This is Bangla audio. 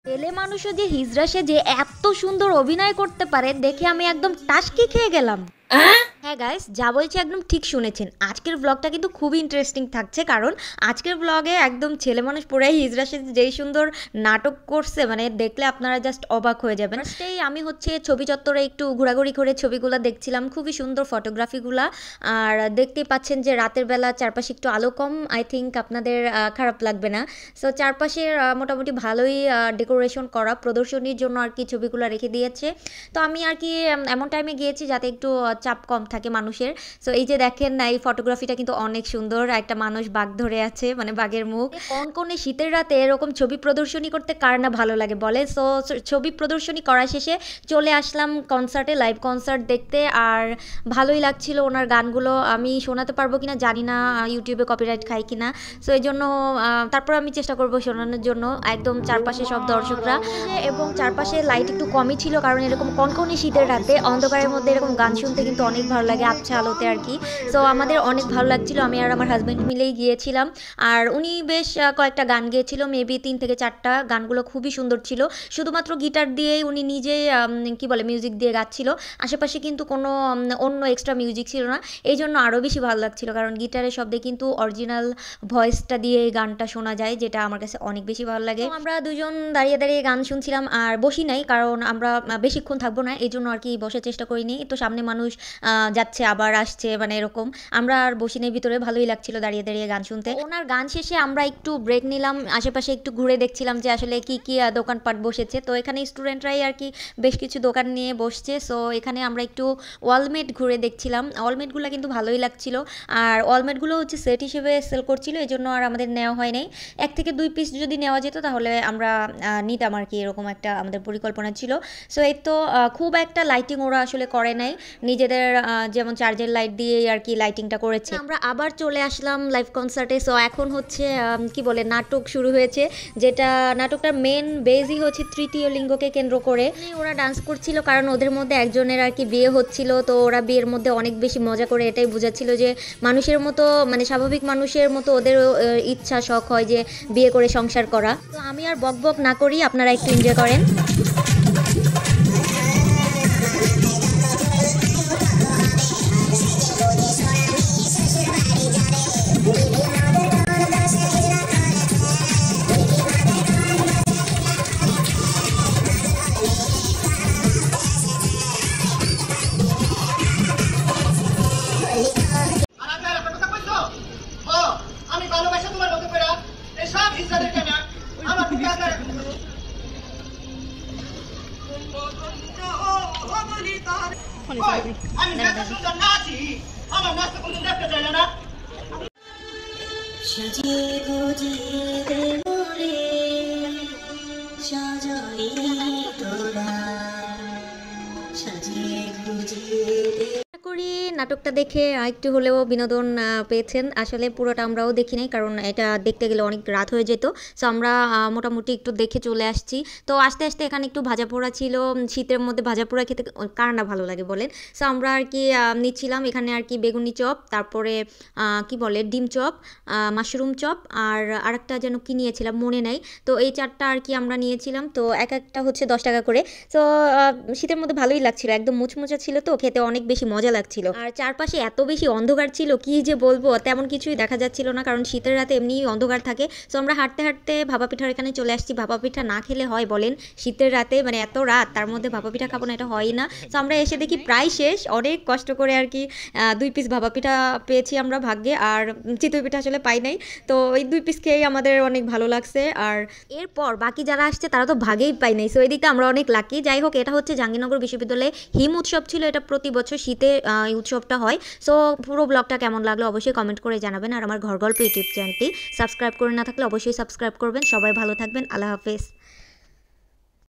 ছেলে মানুষও যে হিজড়া সেজে এত সুন্দর অভিনয় করতে পারে দেখে আমি একদম টাসকি খেয়ে গেলাম। হ্যাঁ গাইস, যা বলছি একদম ঠিক শুনেছেন। আজকের ব্লগটা কিন্তু খুবই ইন্টারেস্টিং থাকছে, কারণ আজকের ব্লগে একদম ছেলে মানুষ পুরাই হিজড়া সেজে যেই সুন্দর নাটক করছে, মানে দেখলে আপনারা জাস্ট অবাক হয়ে যাবেন। ফার্স্টেই আমি হচ্ছে ছবি চত্বরে একটু ঘোরাঘুরি করে ছবিগুলো দেখছিলাম, খুবই সুন্দর ফটোগ্রাফিগুলা। আর দেখতেই পাচ্ছেন যে রাতের বেলা চারপাশে একটু আলো কম, আই থিঙ্ক আপনাদের খারাপ লাগবে না। সো চারপাশের মোটামুটি ভালোই ডেকোরেশন করা, প্রদর্শনীর জন্য আর কি ছবিগুলো রেখে দিয়েছে। তো আমি আর কি এমন টাইমে গিয়েছি যাতে একটু চাপ কম থাকে মানুষের। সো এই যে দেখেন না, এই ফটোগ্রাফিটা কিন্তু অনেক সুন্দর। একটা মানুষ বাঘ ধরে আছে, মানে বাঘের মুখ। কনকনে শীতের রাতে এরকম ছবি প্রদর্শনী করতে কার না ভালো লাগে বলে। সো ছবি প্রদর্শনী করা শেষে চলে আসলাম কনসার্টে, লাইভ কনসার্ট দেখতে। আর ভালোই লাগছিল ওনার গানগুলো। আমি শোনাতে পারবো কিনা জানি না, ইউটিউবে কপিরাইট খাই কিনা। সো এই জন্য তারপর আমি চেষ্টা করবো শোনানোর জন্য। একদম চারপাশে সব দর্শকরা এবং চারপাশে লাইট একটু কমই ছিল, কারণ এরকম কনকনে শীতের রাতে অন্ধকারের মধ্যে এরকম গান শুনতে কিন্তু অনেক ভালো লাগে, আবছা আলোতে আর কি। সো আমাদের অনেক ভালো লাগছিল, আমি আর আমার হাজব্যান্ড মিলেই গিয়েছিলাম। আর উনি বেশ কয়েকটা গান গেয়েছিল, মেবি 3 থেকে 4টা। গানগুলো খুবই সুন্দর ছিল, শুধুমাত্র গিটার দিয়েই উনি নিজেই কি বলে মিউজিক দিয়ে গাচ্ছিল। আশেপাশে কিন্তু কোনো অন্য এক্সট্রা মিউজিক ছিল না, এই জন্য আরও বেশি ভালো লাগছিল, কারণ গিটারের শব্দে কিন্তু অরিজিনাল ভয়েসটা দিয়ে এই গানটা শোনা যায়, যেটা আমার কাছে অনেক বেশি ভালো লাগে। আমরা দুজন দাঁড়িয়ে দাঁড়িয়ে গান শুনছিলাম, আর বসি নাই, কারণ আমরা বেশিক্ষণ থাকবো না, এই জন্য আর কি বসার চেষ্টা করিনি। তো সামনে মানুষ যাচ্ছে আবার আসছে, মানে এরকম। আমরা আর বসি নাই ভিতরে, ভালোই লাগছিল দাঁড়িয়ে দাঁড়িয়ে গান শুনতে। ওনার গান শেষে আমরা একটু ব্রেক নিলাম, আশেপাশে একটু ঘুরে দেখছিলাম যে আসলে কি কি দোকানপাট বসেছে। তো এখানে স্টুডেন্টরাই আর কি বেশ কিছু দোকান নিয়ে বসছে। সো এখানে আমরা একটু ওয়ালমেট ঘুরে দেখছিলাম, ওয়ালমেটগুলো কিন্তু ভালোই লাগছিল। আর ওয়ালমেটগুলো হচ্ছে সেট হিসেবে সেল করছিল, এই জন্য আর আমাদের নেওয়া হয় নাই। 1 থেকে 2 পিস যদি নেওয়া যেত তাহলে আমরা নিতাম আর কি, এরকম একটা আমাদের পরিকল্পনা ছিল। সো এই তো খুব একটা লাইটিং ওরা আসলে করে নাই, নিজেদের যেমন চার্জের লাইট দিয়েই আর কি লাইটিংটা করেছে। আমরা আবার চলে আসলাম লাইভ কনসার্টে। সো এখন হচ্ছে কি বলে নাটক শুরু হয়েছে, যেটা নাটকটার মেন বেজই হচ্ছে তৃতীয় লিঙ্গকে কেন্দ্র করে। ওরা ডান্স করছিল, কারণ ওদের মধ্যে একজনের আর কি বিয়ে হচ্ছিল। তো ওরা বিয়ের মধ্যে অনেক বেশি মজা করে এটাই বোঝাচ্ছিল যে মানুষের মতো, মানে স্বাভাবিক মানুষের মতো ওদের ইচ্ছা শখ হয় যে বিয়ে করে সংসার করা। তো আমি আর বক বক না করি, আপনারা একটু এনজয় করেন। সাজিয়ে গুজিয়ে দেব রে সাজাই তোরা সাজিয়ে গুজিয়ে করি নাটকটা দেখে একটু হলেও বিনোদন পেয়েছেন। আসলে পুরোটা আমরাও দেখি নাই, কারণ এটা দেখতে গেলে অনেক রাত হয়ে যেত। সো আমরা মোটামুটি একটু দেখে চলে আসছি। তো আস্তে আস্তে এখানে একটু ভাজা পোড়া ছিল, শীতের মধ্যে ভাজা পোড়া খেতে কার না ভালো লাগে বলেন। সো আমরা আর কি নিচ্ছিলাম এখানে আর কি বেগুনি চপ, তারপরে কি বলে ডিম চপ, মাশরুম চপ, আর আরেকটা যেন কি নিয়েছিলাম মনে নাই। তো এই 4টা আর কি আমরা নিয়েছিলাম। তো এক একটা হচ্ছে 10 টাকা করে। তো শীতের মধ্যে ভালোই লাগছিল, একদম মুচমুচা ছিল, তো খেতে অনেক বেশি মজা লাগছিল। আর চারপাশে এত বেশি অন্ধকার ছিল, কি যে বলবো, তেমন কিছুই দেখা যাচ্ছিল না, কারণ শীতের রাতে এমনি অন্ধকার থাকে। সো আমরা হাঁটতে হাঁটতে ভাপা পিঠার এখানে চলে আসছি। ভাপা পিঠা না খেলে হয় বলেন শীতের রাতে, মানে এত রাত তার মধ্যে ভাপা পিঠা খাবো না, এটা হয় না। সো আমরা এসে দেখি প্রায় শেষ, অনেক কষ্ট করে আর কি 2 পিস ভাপা পিঠা পেয়েছি আমরা ভাগ্যে, আর চিতই পিঠা আসলে পাই নাই। তো এই 2 পিস খেয়েই আমাদের অনেক ভালো লাগছে। আর এরপর বাকি যারা আসছে তারা তো ভাগেই পাই নাই। সো এই দিকটা আমরা অনেক লাকি। যাই হোক, এটা হচ্ছে জাহাঙ্গীরনগর বিশ্ববিদ্যালয়ে হিম উৎসব ছিল, এটা প্রতি বছর শীতে এই উৎসবটা হয়। সো পুরো ব্লগটা কেমন লাগলো অবশ্যই কমেন্ট করে জানাবেন। আর আমার ঘর গল্প ইউটিউব চ্যানেলটি সাবস্ক্রাইব করে না থাকলে অবশ্যই সাবস্ক্রাইব করবেন। সবাই ভালো থাকবেন, আল্লাহ হাফেজ।